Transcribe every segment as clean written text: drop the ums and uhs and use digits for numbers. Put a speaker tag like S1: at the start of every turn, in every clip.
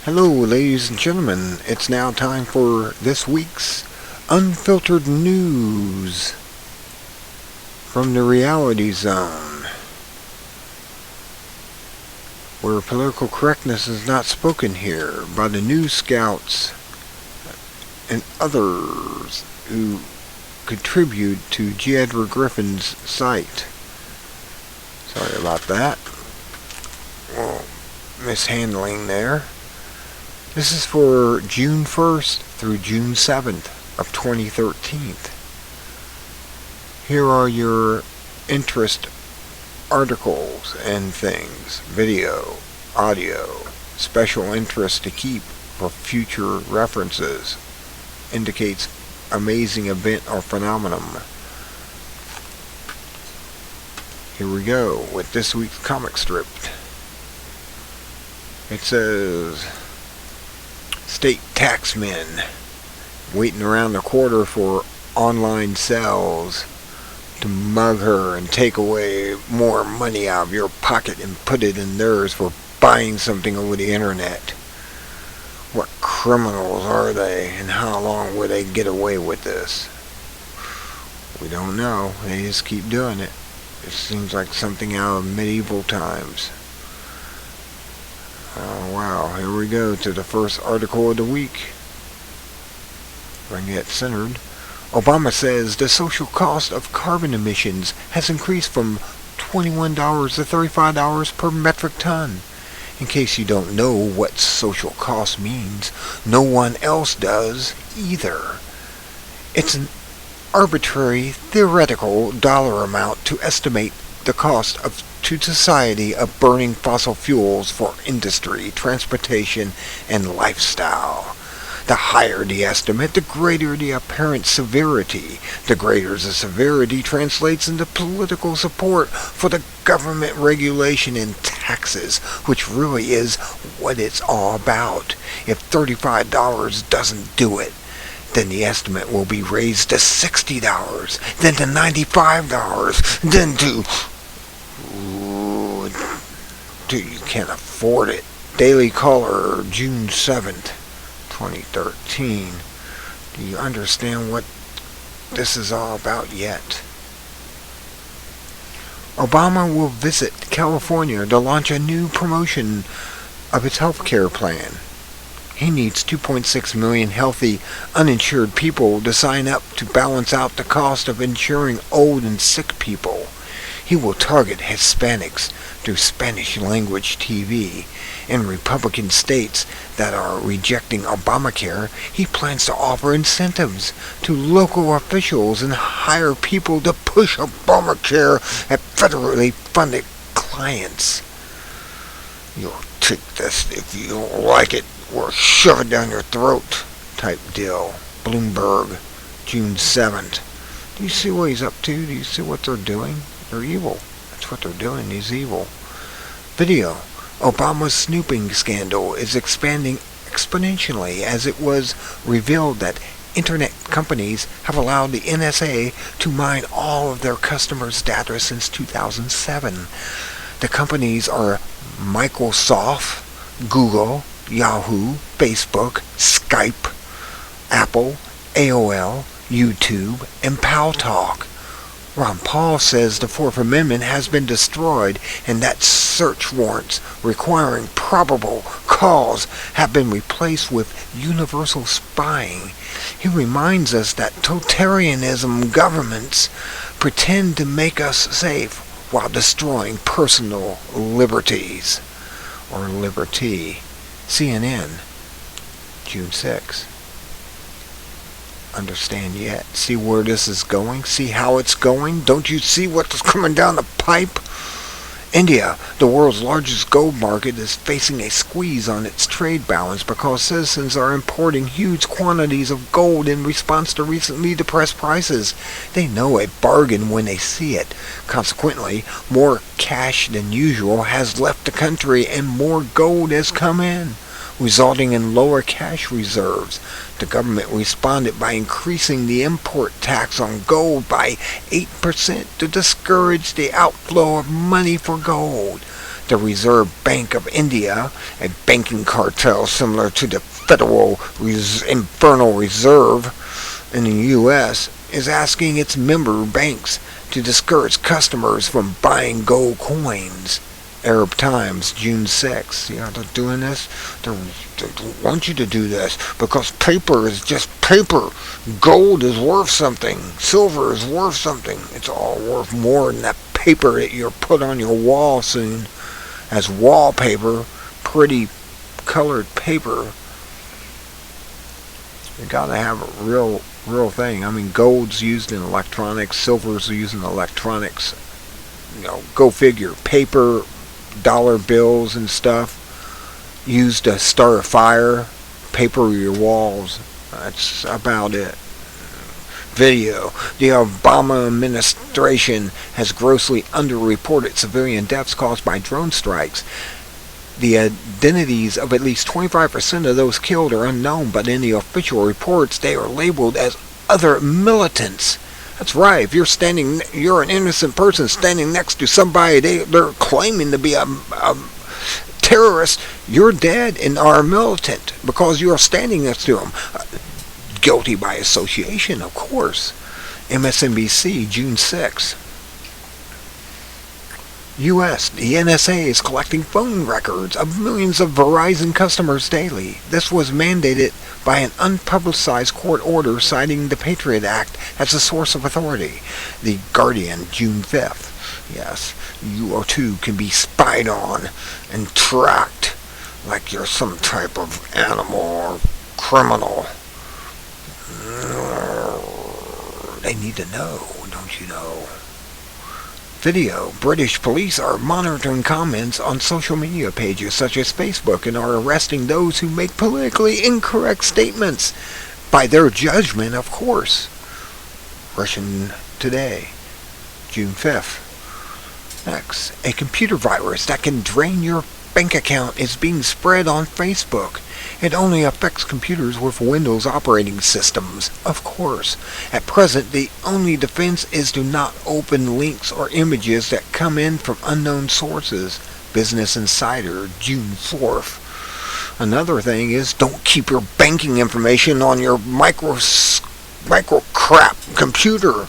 S1: Hello, ladies and gentlemen. It's now time for this week's Unfiltered News from the Reality Zone, where political correctness is not spoken here by the news scouts and others who contribute to g.edward Griffin's site. Sorry about that. Well, mishandling there. This is for June 1st through June 7th of 2013. Here are your interest articles and things. Video, audio, special interest to keep for future references. Indicates amazing event or phenomenon. Here we go with this week's comic strip. It says, state taxmen waiting around the corner for online sales to mug her and take away more money out of your pocket and put it in theirs for buying something over the internet. What criminals are they, and how long will they get away with this? We don't know. They just keep doing it. It seems like something out of medieval times. Oh wow, here we go to the first article of the week. If I can get centered. Obama says the social cost of carbon emissions has increased from $21 to $35 per metric ton. In case you don't know what social cost means, no one else does either. It's an arbitrary, theoretical dollar amount to estimate the cost to society of burning fossil fuels for industry, transportation, and lifestyle. The higher the estimate, the greater the apparent severity. The greater the severity translates into political support for the government regulation and taxes, which really is what it's all about. If $35 doesn't do it, then the estimate will be raised to $60, then to $95, then to... you can't afford it. Daily Caller, June 7th, 2013. Do you understand what this is all about yet? Obama will visit California to launch a new promotion of its health care plan. He needs 2.6 million healthy, uninsured people to sign up to balance out the cost of insuring old and sick people. He will target Hispanics through Spanish-language TV. In Republican states that are rejecting Obamacare, he plans to offer incentives to local officials and hire people to push Obamacare at federally funded clients. You'll take this if you don't like it, or shove it down your throat type deal. Bloomberg, June 7th. Do you see what he's up to? Do you see what they're doing? They're evil. That's what they're doing. He's evil. Video. Obama's snooping scandal is expanding exponentially as it was revealed that internet companies have allowed the NSA to mine all of their customers' data since 2007. The companies are Microsoft, Google, Yahoo, Facebook, Skype, Apple, AOL, YouTube, and Paltalk. Ron Paul says the Fourth Amendment has been destroyed and that search warrants requiring probable cause have been replaced with universal spying. He reminds us that totalitarianism governments pretend to make us safe while destroying personal liberties. Or liberty. CNN, June 6. Understand yet? See where this is going? See how it's going? Don't you see what's coming down the pipe? India, the world's largest gold market, is facing a squeeze on its trade balance because citizens are importing huge quantities of gold in response to recently depressed prices. They know a bargain when they see it. Consequently, more cash than usual has left the country and more gold has come in, resulting in lower cash reserves. The government responded by increasing the import tax on gold by 8% to discourage the outflow of money for gold. The The Reserve Bank of India, a banking cartel similar to the Federal Infernal Reserve in the U.S., is asking its member banks to discourage customers from buying gold coins. Arab Times, June 6. Yeah, they're doing this. They want you to do this because paper is just paper. Gold is worth something. Silver is worth something. It's all worth more than that paper that you're put on your wall soon as wallpaper. Pretty colored paper. You gotta have a real thing. I mean, gold's used in electronics. Silver's used in electronics. Go figure. Paper, dollar bills and stuff used to start a fire, paper your walls. That's about it. Video. The Obama administration has grossly underreported civilian deaths caused by drone strikes. The identities of at least 25% of those killed are unknown, but in the official reports they are labeled as other militants. That's right. If you're an innocent person standing next to somebody they're claiming to be a terrorist, you're dead and are a militant because you're standing next to them. Guilty by association, of course. MSNBC, June 6. U.S. The NSA is collecting phone records of millions of Verizon customers daily. This was mandated by an unpublicized court order citing the Patriot Act as a source of authority. The Guardian, June 5th. Yes, you too can be spied on and tracked like you're some type of animal or criminal. They need to know, don't you know? Video. British police are monitoring comments on social media pages such as Facebook and are arresting those who make politically incorrect statements. By their judgment, of course. Russian Today, June 5th. Next, a computer virus that can drain your bank account is being spread on Facebook. It only affects computers with Windows operating systems, of course. At present, the only defense is to not open links or images that come in from unknown sources. Business Insider, June 4th. Another thing is don't keep your banking information on your micro crap computer.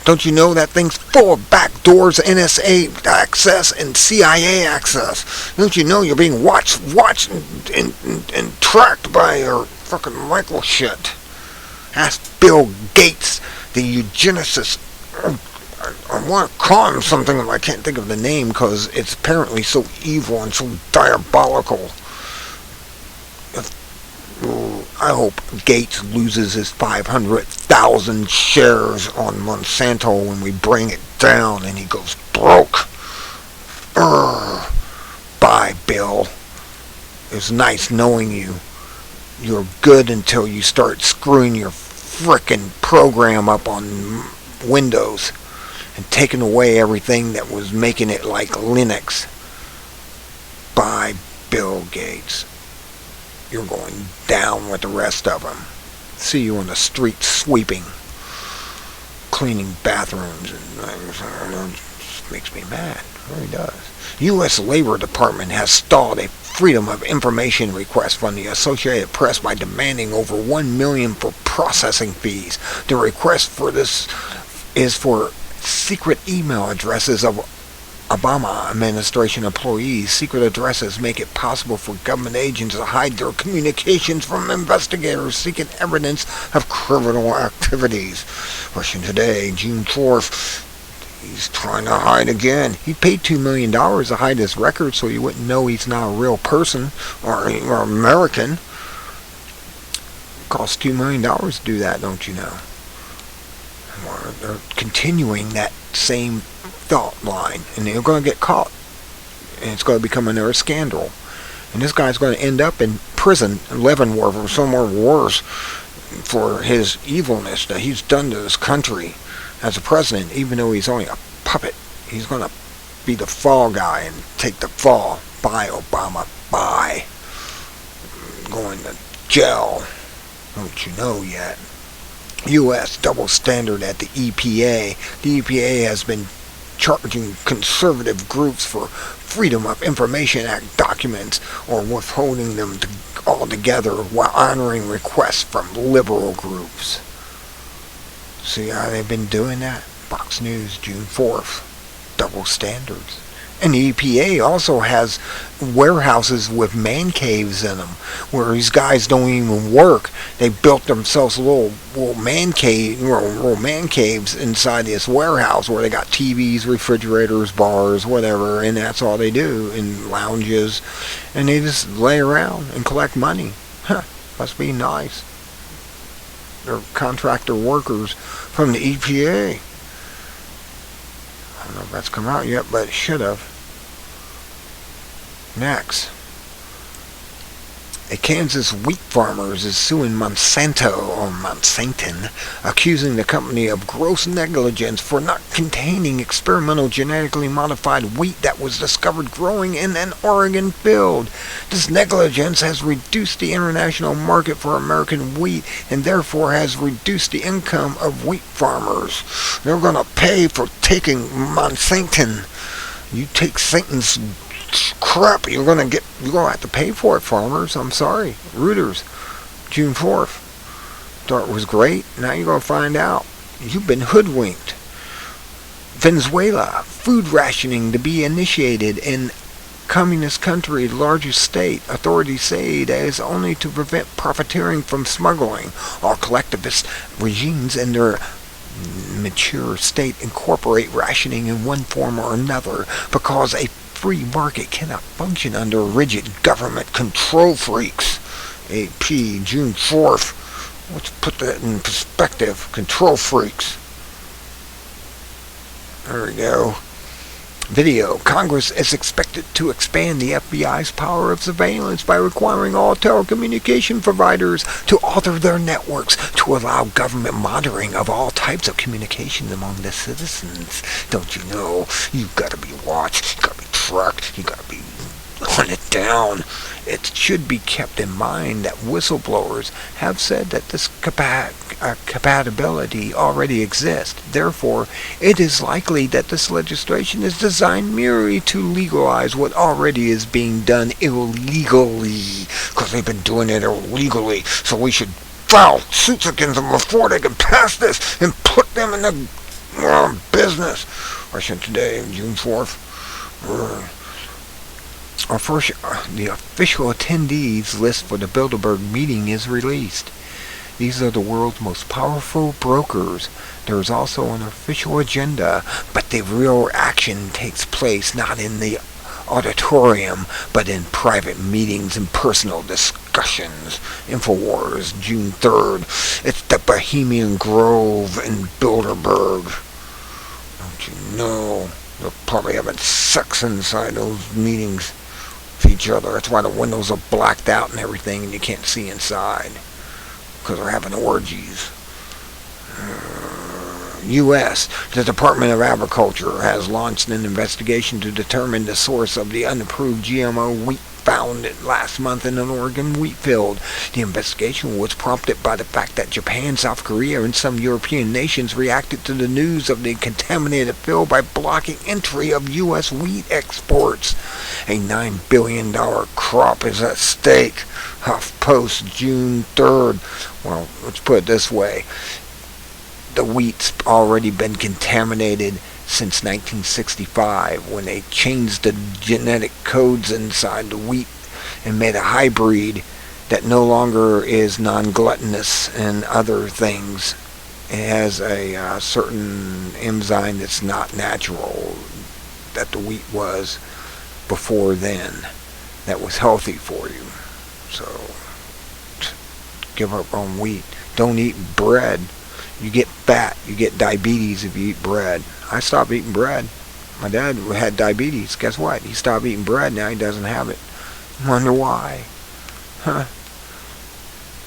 S1: Don't you know that thing's full of backdoors, NSA access, and CIA access? Don't you know you're being watched and tracked by your fucking micro shit? Ask Bill Gates, the eugenicist. I want to call him something, but I can't think of the name because it's apparently so evil and so diabolical. I hope Gates loses his 500,000 shares on Monsanto when we bring it down and he goes broke. Bye, Bill. It's nice knowing you. You're good until you start screwing your frickin' program up on Windows and taking away everything that was making it like Linux. Bye, Bill Gates. You're going down with the rest of them. See you on the street sweeping, cleaning bathrooms and things. It makes me mad. It really does. U.S. Labor Department has stalled a Freedom of Information request from the Associated Press by demanding over $1 million for processing fees. The request for this is for secret email addresses of Obama administration employees. Secret addresses make it possible for government agents to hide their communications from investigators seeking evidence of criminal activities. Russian Today, June 4th. He's trying to hide again. He paid $2 million to hide his record so you wouldn't know he's not a real person or American. It costs $2 million to do that, don't you know? Or they're continuing that same thought line, and they're going to get caught, and it's going to become another scandal, and this guy's going to end up in prison in Leavenworth or somewhere worse for his evilness that he's done to this country as a president. Even though he's only a puppet, he's going to be the fall guy and take the fall. Bye, Obama. Bye. Going to jail. Don't you know yet? U.S. double standard at the EPA. The EPA has been charging conservative groups for Freedom of Information Act documents or withholding them altogether while honoring requests from liberal groups. See how they've been doing that? Fox News, June 4th. Double standards. And the EPA also has warehouses with man caves in them, where these guys don't even work. They built themselves little man caves inside this warehouse where they got TVs, refrigerators, bars, whatever, and that's all they do, in lounges, and they just lay around and collect money. Huh, must be nice. They're contractor workers from the EPA. I don't know if that's come out yet, but it should have. Next. A Kansas wheat farmer is suing Monsanto, accusing the company of gross negligence for not containing experimental genetically modified wheat that was discovered growing in an Oregon field. This negligence has reduced the international market for American wheat and therefore has reduced the income of wheat farmers. They're going to pay for taking Monsanto. You take Satan's crap, you're gonna have to pay for it, farmers. I'm sorry. Reuters, June 4th. Thought it was great. Now you're gonna find out you've been hoodwinked. Venezuela, food rationing to be initiated in communist country, largest state. Authorities say that is only to prevent profiteering from smuggling. All collectivist regimes and their mature state incorporate rationing in one form or another because a free market cannot function under rigid government control freaks. AP, June 4th. Let's put that in perspective. Control freaks. There we go. Video. Congress is expected to expand the FBI's power of surveillance by requiring all telecommunication providers to alter their networks to allow government monitoring of all types of communications among the citizens. Don't you know? You've got to be watched. You've got to be tracked. You've got to be hunted down. It should be kept in mind that whistleblowers have said that this compatibility already exists. Therefore, it is likely that this legislation is designed merely to legalize what already is being done illegally. Because they've been doing it illegally. So we should file suits against them before they can pass this and put them in the business. Russian Today, June 4th. The official attendees list for the Bilderberg meeting is released. These are the world's most powerful brokers. There is also an official agenda, but the real action takes place not in the auditorium, but in private meetings and personal discussions. Infowars, June 3rd. It's the Bohemian Grove in Bilderberg. Don't you know? They're probably having sex inside those meetings with each other. That's why the windows are blacked out and everything, and you can't see inside. Because they're having orgies. U.S. The Department of Agriculture has launched an investigation to determine the source of the unapproved GMO wheat found last month in an Oregon wheat field. The investigation was prompted by the fact that Japan, South Korea, and some European nations reacted to the news of the contaminated field by blocking entry of U.S. wheat exports. A $9 billion crop is at stake. HuffPost, June 3rd. Well, let's put it this way. The wheat's already been contaminated since 1965 when they changed the genetic codes inside the wheat and made a hybrid that no longer is non-gluttonous and other things. It has a certain enzyme that's not natural that the wheat was before then that was healthy for you. So give up on wheat. Don't eat bread. You get fat. You get diabetes if you eat bread. I stopped eating bread. My dad had diabetes. Guess what? He stopped eating bread. Now he doesn't have it. Wonder why? Huh?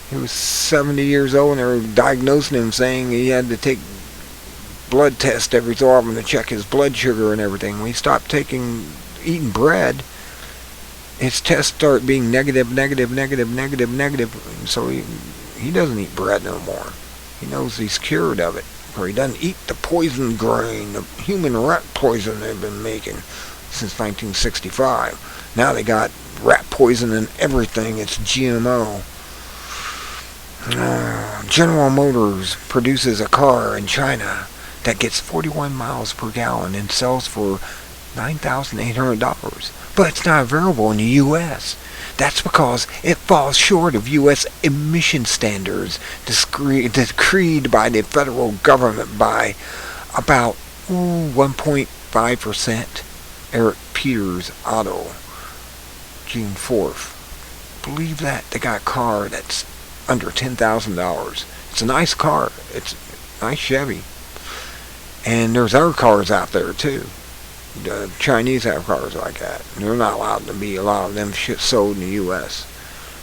S1: He was 70 years old and they were diagnosing him saying he had to take blood tests every so often to check his blood sugar and everything. When he stopped eating bread, his tests start being negative. So he doesn't eat bread no more. He knows he's cured of it. Or he doesn't eat the poison grain, the human rat poison they've been making. since 1965. Now they got rat poison and everything. It's GMO. General Motors produces a car in China that gets 41 miles per gallon and sells for $9,800. But it's not available in the U.S. That's because it falls short of U.S. emission standards decreed by the federal government by about 1.5%. Eric Peters Auto, June 4th. Believe that. They got a car that's under $10,000. It's a nice car. It's a nice Chevy. And there's other cars out there too. The Chinese have cars like that. They're not allowed to be a lot of them shit sold in the U.S.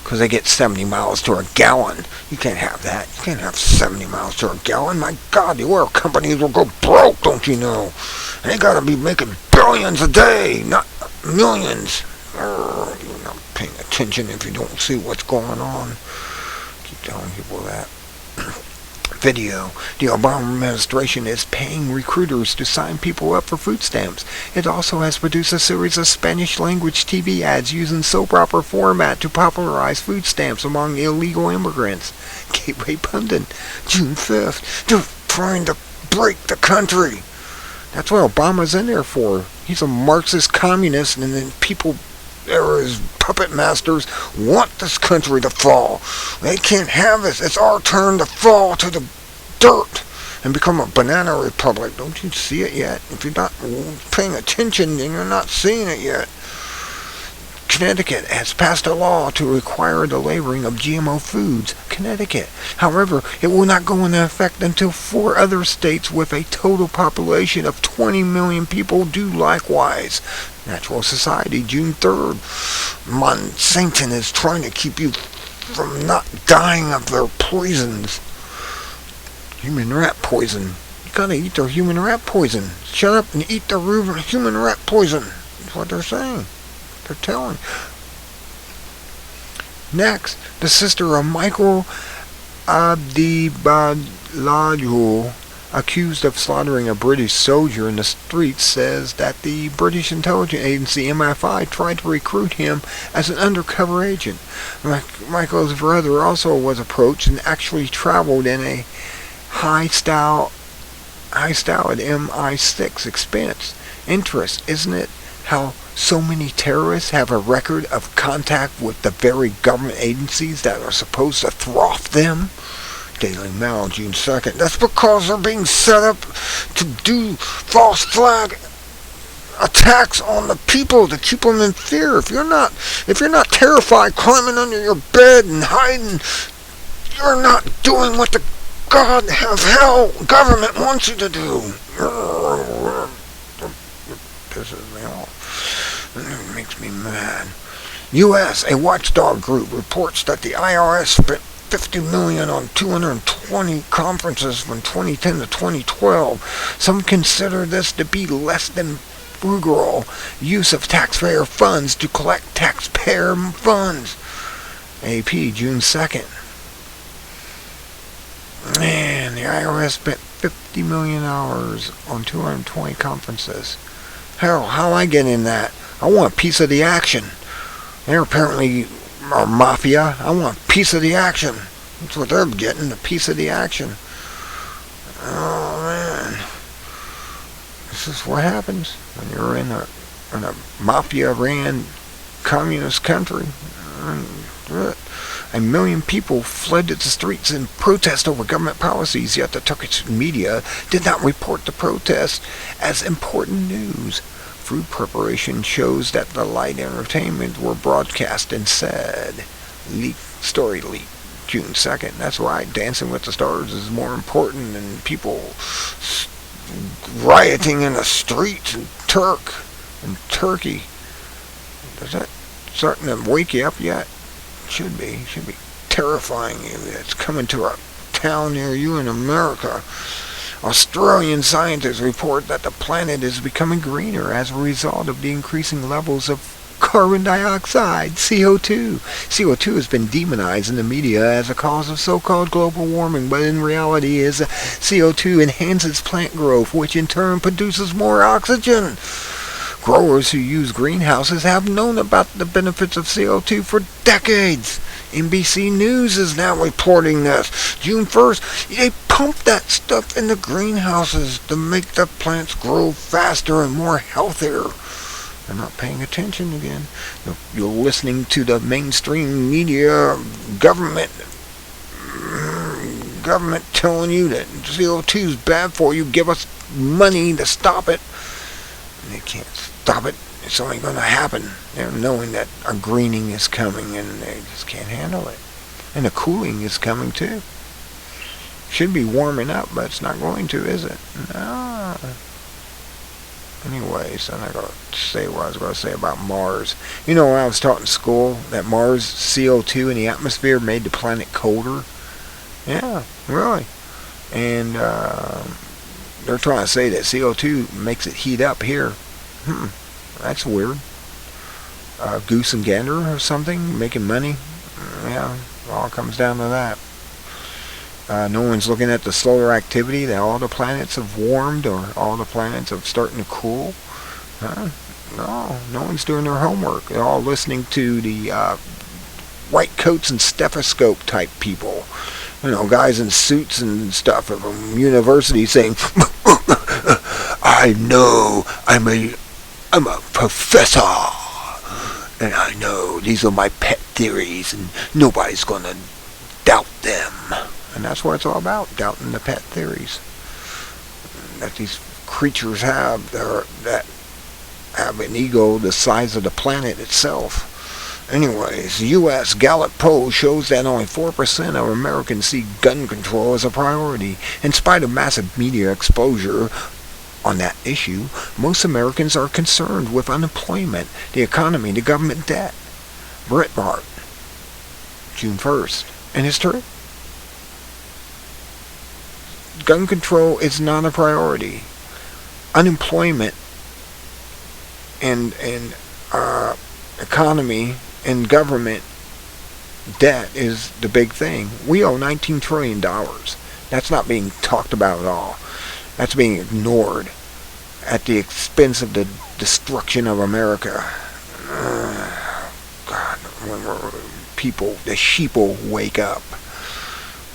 S1: because they get 70 miles to a gallon. You can't have that. You can't have 70 miles to a gallon. My God, the oil companies will go broke, don't you know? And they gotta be making billions a day, not millions. You're not paying attention if you don't see what's going on. Keep telling people that. Video. The Obama administration is paying recruiters to sign people up for food stamps. It also has produced a series of Spanish-language TV ads using soap opera format to popularize food stamps among illegal immigrants. Gateway Pundit, June 5th. They're trying to break the country. That's what Obama's in there for. He's a Marxist communist, and then people, his puppet masters, want this country to fall. They can't have this. It's our turn to fall to the dirt and become a banana republic. Don't you see it yet? If you're not paying attention, then you're not seeing it yet. Connecticut has passed a law to require the labeling of GMO foods. Connecticut. However, it will not go into effect until 4 other states with a total population of 20 million people do likewise. Natural Society, June 3rd. Monsanto is trying to keep you from not dying of their poisons. Human rat poison. You gotta eat their human rat poison. Shut up and eat their human rat poison. That's what they're saying. They're telling. Next, the sister of Michael Abdibalajul, accused of slaughtering a British soldier in the streets, says that the British intelligence agency MI5 tried to recruit him as an undercover agent. Michael's brother also was approached and actually traveled in a high style at MI6 expense. Interest, isn't it? How so many terrorists have a record of contact with the very government agencies that are supposed to thwart them. Daily Mail, June 2nd. That's because they're being set up to do false flag attacks on the people to keep them in fear. If you're not terrified, climbing under your bed and hiding, you're not doing what the God of hell government wants you to do. It pisses me off. It makes me mad. U.S. A watchdog group reports that the IRS spent $50 million on 220 conferences from 2010 to 2012. Some consider this to be less than frugal use of taxpayer funds to collect taxpayer funds. AP, June 2nd. Man, the IRS spent $50 million on 220 conferences. Hell, how I get in that? I want a piece of the action. They're apparently our mafia. I want a piece of the action. That's what they're getting, a piece of the action. Oh man, this is what happens when you're in a mafia-ran communist country. 1 million people fled to the streets in protest over government policies, yet the Turkish media did not report the protest as important news. Food preparation shows that the light entertainment were broadcast instead. Story leak, June 2nd. That's right, Dancing with the Stars is more important than people rioting in the streets in Turkey. Is that starting to wake you up yet? Should be terrifying you. It's coming to a town near you in America. Australian scientists report that the planet is becoming greener as a result of the increasing levels of carbon dioxide, CO2. CO2 has been demonized in the media as a cause of so-called global warming, but in reality CO2 enhances plant growth, which in turn produces more oxygen. Growers who use greenhouses have known about the benefits of CO2 for decades. NBC News is now reporting this. June 1st, they pump that stuff in the greenhouses to make the plants grow faster and more healthier. They're not paying attention again. You're listening to the mainstream media, government telling you that CO2 is bad for you. Give us money to stop it. And they can't stop it. It's only going to happen. They're knowing that a greening is coming and they just can't handle it. And a cooling is coming too. Should be warming up, but it's not going to, is it? No. Anyways, I'm not going to say what I was going to say about Mars. You know, when I was taught in school that Mars CO2 in the atmosphere made the planet colder. Yeah, really. And they're trying to say that CO2 makes it heat up here. That's weird. Goose and gander or something, making money. Yeah, it all comes down to that. No one's looking at the solar activity, that all the planets have warmed or all the planets are starting to cool. No one's doing their homework. They're all listening to the white coats and stethoscope type people. You know, guys in suits and stuff from university saying, I know, I'm a professor, and I know these are my pet theories, and nobody's going to doubt them. And that's what it's all about, doubting the pet theories that these creatures have that have an ego the size of the planet itself. Anyways, the U.S. Gallup poll shows that only 4% of Americans see gun control as a priority. In spite of massive media exposure on that issue, most Americans are concerned with unemployment, the economy, the government debt. Breitbart, June 1st. And it's true. Gun control is not a priority. Unemployment and economy and government debt is the big thing. We owe $19 trillion. That's not being talked about at all. That's being ignored at the expense of the destruction of America. God, when the sheeple wake up.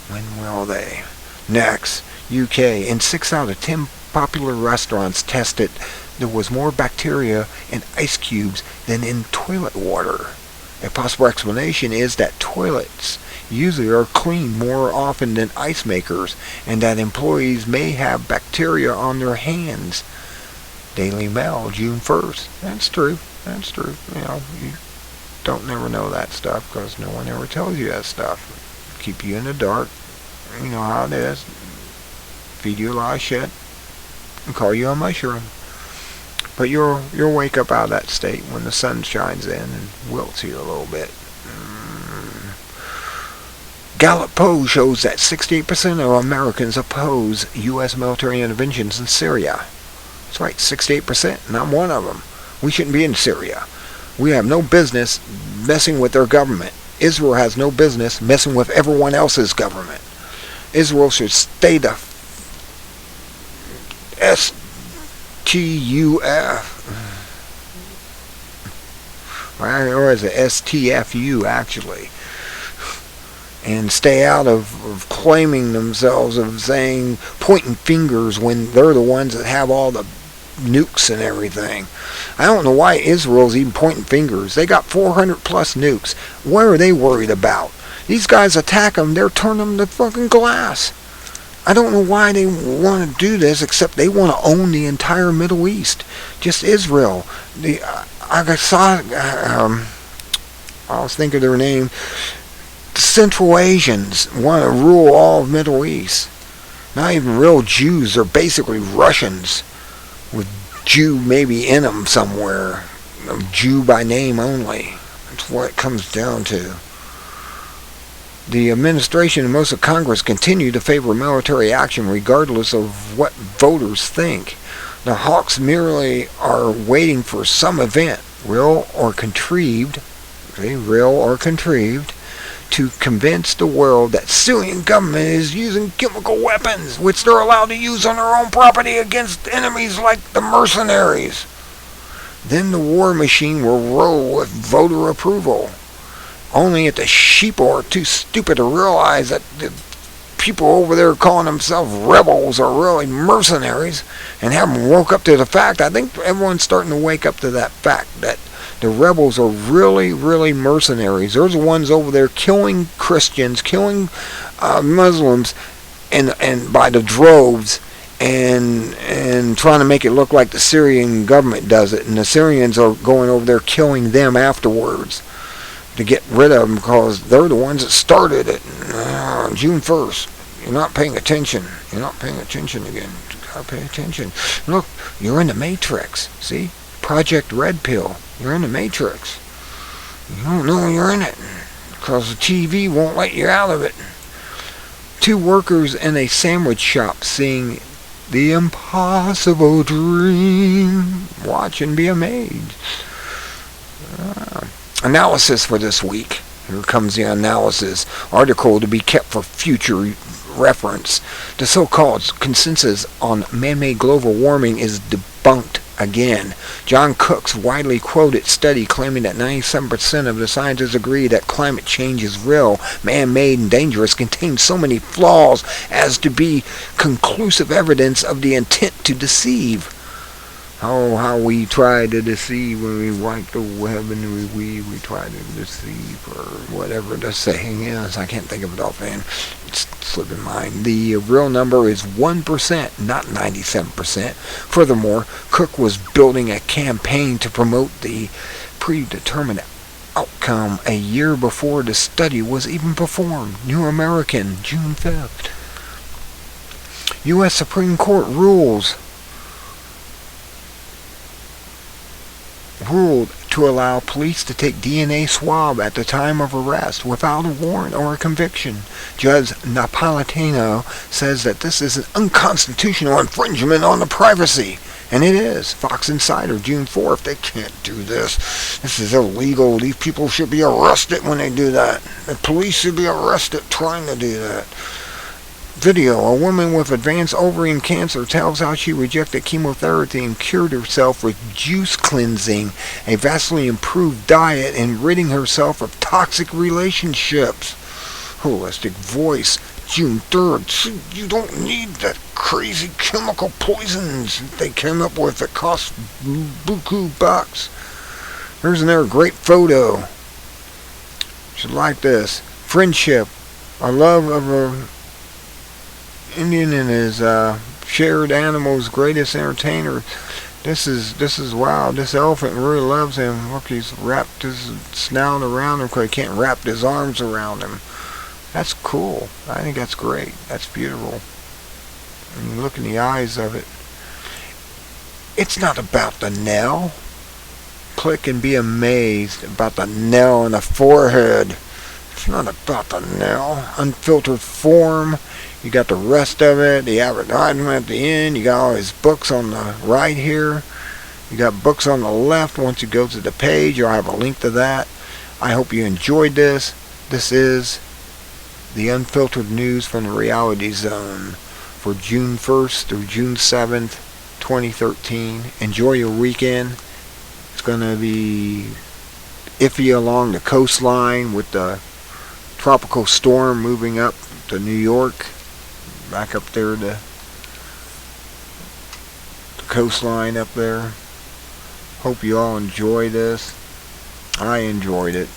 S1: When will they? Next, UK. In 6 out of 10 popular restaurants tested, there was more bacteria in ice cubes than in toilet water. A possible explanation is that toilets usually are cleaned more often than ice makers, and that employees may have bacteria on their hands. Daily Mail, June 1st. That's true. You know, you don't never know that stuff because no one ever tells you that stuff. Keep you in the dark. You know how it is. Feed you a lot of shit and call you a mushroom. But you'll wake up out of that state when the sun shines in and wilts you a little bit. Gallup poll shows that 68% of Americans oppose U.S. military interventions in Syria. That's right, 68%, and I'm one of them. We shouldn't be in Syria. We have no business messing with their government. Israel has no business messing with everyone else's government. Israel should stay the or is it STFU actually, and stay out of claiming themselves of saying, pointing fingers when they're the ones that have all the nukes and everything. I don't know why Israel's even pointing fingers. They got 400 plus nukes. What are they worried about? These guys attack them, they're turning them to fucking glass. I don't know why they want to do this, except they want to own the entire Middle East. Just Israel. I was thinking of their name. The Central Asians want to rule all of Middle East. Not even real Jews. They're basically Russians with Jew maybe in them somewhere. Jew by name only. That's what it comes down to. The administration and most of Congress continue to favor military action regardless of what voters think. The hawks merely are waiting for some event, real or contrived, to convince the world that Syrian government is using chemical weapons, which they're allowed to use on their own property against enemies like the mercenaries. then the war machine will roll with voter approval. Only if the sheeple are too stupid to realize that the people over there calling themselves rebels are really mercenaries and haven't woke up to the fact. I think everyone's starting to wake up to that fact that the rebels are really, really mercenaries. They're the ones over there killing Christians, killing Muslims, and by the droves, and trying to make it look like the Syrian government does it, and the Syrians are going over there killing them afterwards to get rid of them because they're the ones that started it. June 1st. You're not paying attention. You're not paying attention again. You gotta pay attention. Look, you're in the Matrix. See? Project Red Pill. You're in the Matrix. You don't know you're in it because the TV won't let you out of it. 2 workers in a sandwich shop seeing the impossible dream. Watch and be amazed. Analysis for this week. Here comes the analysis. Article to be kept for future reference. The so-called consensus on man-made global warming is debunked again. John Cook's widely quoted study claiming that 97% of the scientists agree that climate change is real, man-made, and dangerous contains so many flaws as to be conclusive evidence of the intent to deceive. Oh, how we try to deceive when we write the web, and we try to deceive, or whatever the saying is. I can't think of it offhand. It's slipping mind. The real number is 1%, not 97%. Furthermore, Cook was building a campaign to promote the predetermined outcome a year before the study was even performed. New American, June 5th. U.S. Supreme Court ruled to allow police to take DNA swab at the time of arrest without a warrant or a conviction. Judge Napolitano says that this is an unconstitutional infringement on the privacy. And it is. Fox Insider, June 4th. They can't do this. This is illegal. These people should be arrested when they do that. The police should be arrested trying to do that. Video. A woman with advanced ovarian cancer tells how she rejected chemotherapy and cured herself with juice cleansing, a vastly improved diet, and ridding herself of toxic relationships. Holistic Voice, June 3rd. You don't need that crazy chemical poisons they came up with that cost buku bucks. Here's another great photo. You should like this. Friendship. I love of a Indian and his shared animal's greatest entertainer. This is wow. This elephant really loves him. Look, he's wrapped his snout around him because he can't wrap his arms around him. That's cool. I think that's great. That's beautiful. And you look in the eyes of it. It's not about the nail. Click and be amazed about the nail in the forehead. It's not about the nail. Unfiltered form. You got the rest of it, the advertisement at the end. You got all his books on the right here. You got books on the left. Once you go to the page, you'll have a link to that. I hope you enjoyed this. This is the Unfiltered News from the Reality Zone for June 1st through June 7th, 2013. Enjoy your weekend. It's going to be iffy along the coastline with the tropical storm moving up to New York. Back up there to the coastline up there. Hope you all enjoy this. I enjoyed it.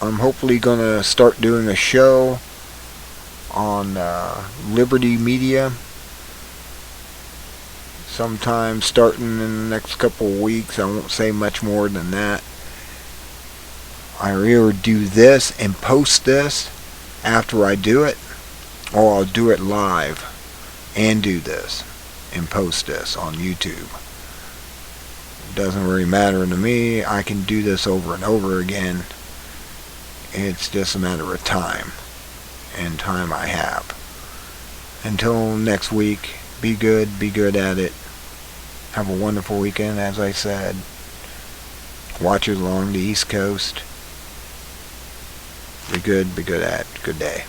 S1: I'm hopefully going to start doing a show on Liberty Media sometime starting in the next couple of weeks. I won't say much more than that. I either do this and post this after I do it, or I'll do it live and do this and post this on YouTube. It doesn't really matter to me. I can do this over and over again. It's just a matter of time, and time I have. Until next week, be good at it. Have a wonderful weekend, as I said. Watch it along the East Coast. Be good at it. Good day.